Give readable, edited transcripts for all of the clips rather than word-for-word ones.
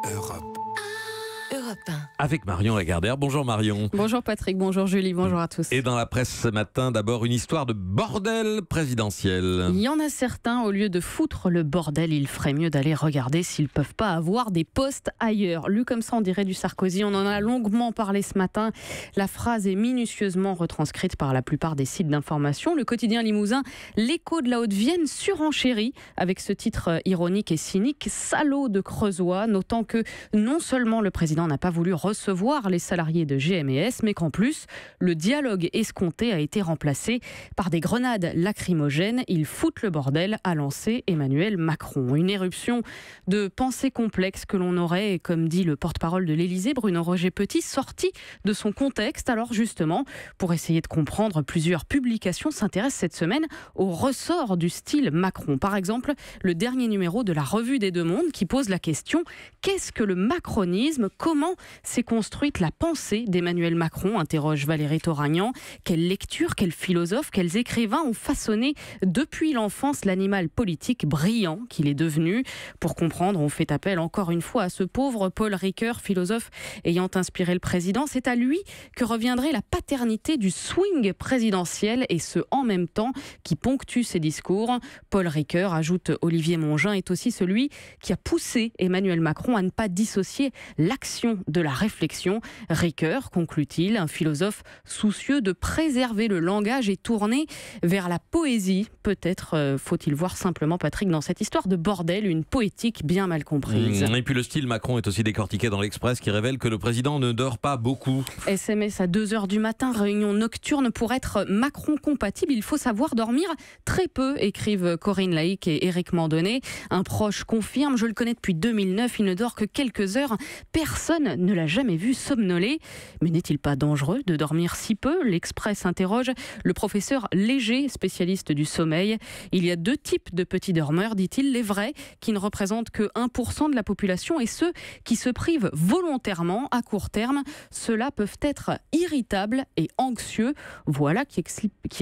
Europe. Europe 1. Avec Marion Lagardère. Bonjour Marion. Bonjour Patrick, bonjour Julie, bonjour à tous. Et dans la presse ce matin, d'abord une histoire de bordel présidentiel. Il y en a certains, au lieu de foutre le bordel, il ferait mieux d'aller regarder s'ils ne peuvent pas avoir des postes ailleurs. Lu comme ça, on dirait du Sarkozy. On en a longuement parlé ce matin. La phrase est minutieusement retranscrite par la plupart des sites d'information. Le quotidien limousin, L'Écho de la Haute-Vienne, surenchérit avec ce titre ironique et cynique, salaud de Creusois, notant que non seulement le président n'a pas voulu recevoir les salariés de GMS, mais qu'en plus, le dialogue escompté a été remplacé par des grenades lacrymogènes. Ils foutent le bordel, a lancé Emmanuel Macron. Une éruption de pensées complexes que l'on aurait, comme dit le porte-parole de l'Élysée, Bruno Roger-Petit, sorti de son contexte. Alors justement, pour essayer de comprendre, plusieurs publications s'intéressent cette semaine au ressort du style Macron. Par exemple, le dernier numéro de la Revue des Deux Mondes qui pose la question « Qu'est-ce que le macronisme ? Comment s'est construite la pensée d'Emmanuel Macron ?» interroge Valérie Toragnan. Quelle lecture, quels philosophes, quels écrivains ont façonné depuis l'enfance l'animal politique brillant qu'il est devenu? Pour comprendre, on fait appel encore une fois à ce pauvre Paul Ricoeur, philosophe ayant inspiré le président. C'est à lui que reviendrait la paternité du swing présidentiel et ce en même temps qui ponctue ses discours. Paul Ricoeur, ajoute Olivier Mongin, est aussi celui qui a poussé Emmanuel Macron à ne pas dissocier l'action de la réflexion. Ricoeur, conclut-il, un philosophe soucieux de préserver le langage et tourné vers la poésie. Peut-être faut-il voir simplement, Patrick, dans cette histoire de bordel, une poétique bien mal comprise. Et puis le style Macron est aussi décortiqué dans l'Express qui révèle que le président ne dort pas beaucoup. SMS à 2h du matin, réunion nocturne pour être Macron compatible. Il faut savoir dormir très peu, écrivent Corinne Laïc et Éric Mandonnet. Un proche confirme, je le connais depuis 2009, il ne dort que quelques heures. Personne ne l'a jamais vu somnoler. Mais n'est-il pas dangereux de dormir si peu? L'Express interroge le professeur Léger, spécialiste du sommeil. Il y a deux types de petits dormeurs, dit-il, les vrais, qui ne représentent que 1% de la population, et ceux qui se privent volontairement à court terme. Ceux-là peuvent être irritables et anxieux. Voilà qui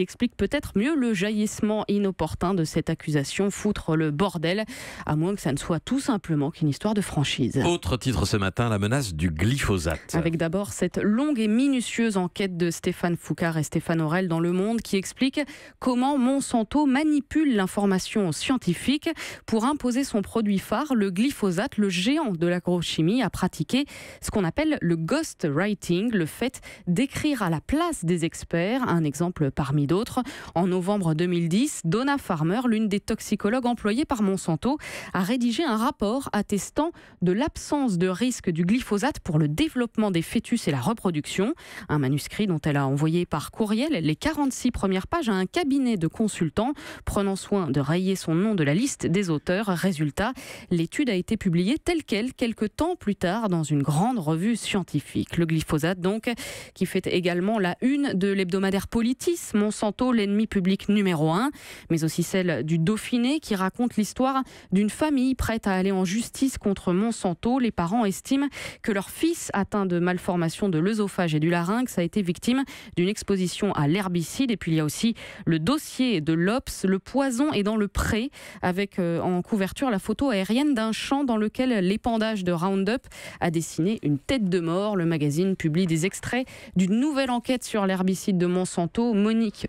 explique peut-être mieux le jaillissement inopportun de cette accusation, foutre le bordel, à moins que ça ne soit tout simplement qu'une histoire de franchise. Autre titre ce matin, la menace du glyphosate. Avec d'abord cette longue et minutieuse enquête de Stéphane Foucard et Stéphane Aurel dans Le Monde qui explique comment Monsanto manipule l'information scientifique pour imposer son produit phare, le glyphosate. Le géant de l'agrochimie a pratiqué ce qu'on appelle le ghostwriting, le fait d'écrire à la place des experts, un exemple parmi d'autres. En novembre 2010, Donna Farmer, l'une des toxicologues employées par Monsanto, a rédigé un rapport attestant de l'absence de risque du glyphosate pour le développement des fœtus et la reproduction. Un manuscrit dont elle a envoyé par courriel les 46 premières pages à un cabinet de consultants, prenant soin de rayer son nom de la liste des auteurs. Résultat, l'étude a été publiée telle quelle quelques temps plus tard dans une grande revue scientifique. Le glyphosate donc, qui fait également la une de l'hebdomadaire Politis, Monsanto, l'ennemi public numéro 1, mais aussi celle du Dauphiné qui raconte l'histoire d'une famille prête à aller en justice contre Monsanto. Les parents estiment que leur fils atteint de malformations de l'œsophage et du larynx a été victime d'une exposition à l'herbicide. Et puis il y a aussi le dossier de l'Obs, le poison est dans le pré, avec en couverture la photo aérienne d'un champ dans lequel l'épandage de Roundup a dessiné une tête de mort. Le magazine publie des extraits d'une nouvelle enquête sur l'herbicide de Monsanto.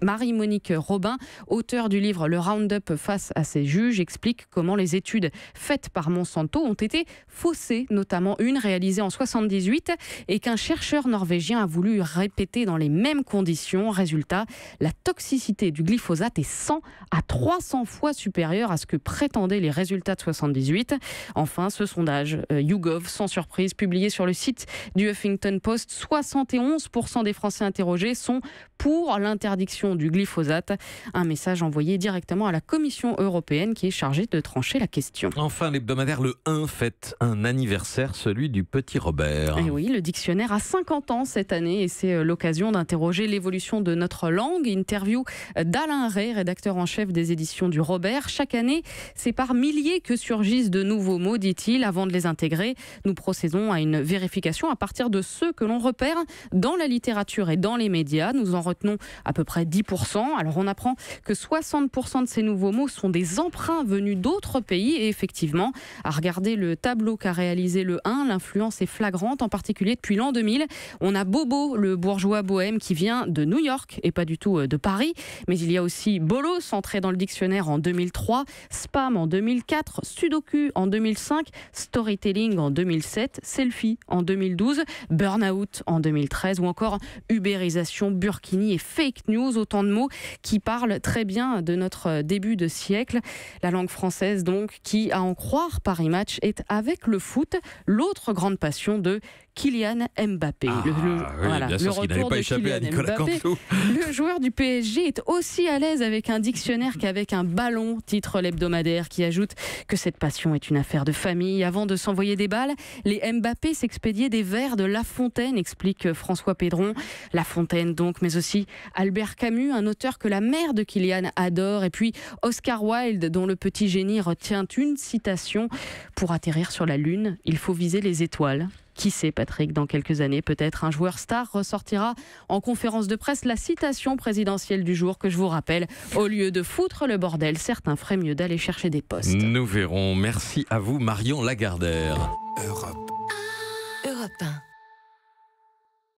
Marie-Monique Robin, auteure du livre Le Roundup face à ses juges, explique comment les études faites par Monsanto ont été faussées, notamment une réalisée en 78 et qu'un chercheur norvégien a voulu répéter dans les mêmes conditions. Résultat, la toxicité du glyphosate est 100 à 300 fois supérieure à ce que prétendaient les résultats de 78. Enfin, ce sondage YouGov, sans surprise, publié sur le site du Huffington Post, 71% des Français interrogés sont pour l'interdiction du glyphosate. Un message envoyé directement à la Commission européenne qui est chargée de trancher la question. Enfin, l'hebdomadaire Le 1 fête un anniversaire, celui du petit Robert. Et oui, le dictionnaire a 50 ans cette année et c'est l'occasion d'interroger l'évolution de notre langue. Interview d'Alain Ray, rédacteur en chef des éditions du Robert. Chaque année, c'est par milliers que surgissent de nouveaux mots, dit-il. Avant de les intégrer, nous procédons à une vérification à partir de ceux que l'on repère dans la littérature et dans les médias. Nous en retenons à peu près 10%. Alors on apprend que 60% de ces nouveaux mots sont des emprunts venus d'autres pays. Et effectivement, à regarder le tableau qu'a réalisé le 1, l'influence est flagrante, en particulier depuis l'an 2000. On a Bobo, le bourgeois bohème qui vient de New York et pas du tout de Paris. Mais il y a aussi bolos, entré dans le dictionnaire en 2003, spam en 2004, sudoku en 2005, storytelling en 2007, selfie en 2012, burn-out en 2013 ou encore ubérisation, burkini et fake news. Autant de mots qui parlent très bien de notre début de siècle. La langue française donc qui, à en croire Paris Match, est avec le foot l'autre grande passion de Kylian Mbappé. Bien sûr, ce qui n'avait pas échappé à Nicolas Canteloup. Le joueur du PSG est aussi à l'aise avec un dictionnaire qu'avec un ballon, titre l'hebdomadaire qui ajoute que cette passion est une affaire de famille. Avant de s'envoyer des balles, les Mbappé s'expédiaient des vers de La Fontaine, explique François Pédron. La Fontaine donc, mais aussi Albert Camus, un auteur que la mère de Kylian adore, et puis Oscar Wilde, dont le petit génie retient une citation: pour atterrir sur la Lune, il faut viser les étoiles. Qui sait, Patrick, dans quelques années, peut-être un joueur star ressortira en conférence de presse la citation présidentielle du jour que je vous rappelle. Au lieu de foutre le bordel, certains feraient mieux d'aller chercher des postes. Nous verrons. Merci à vous, Marion Lagardère. Europe 1.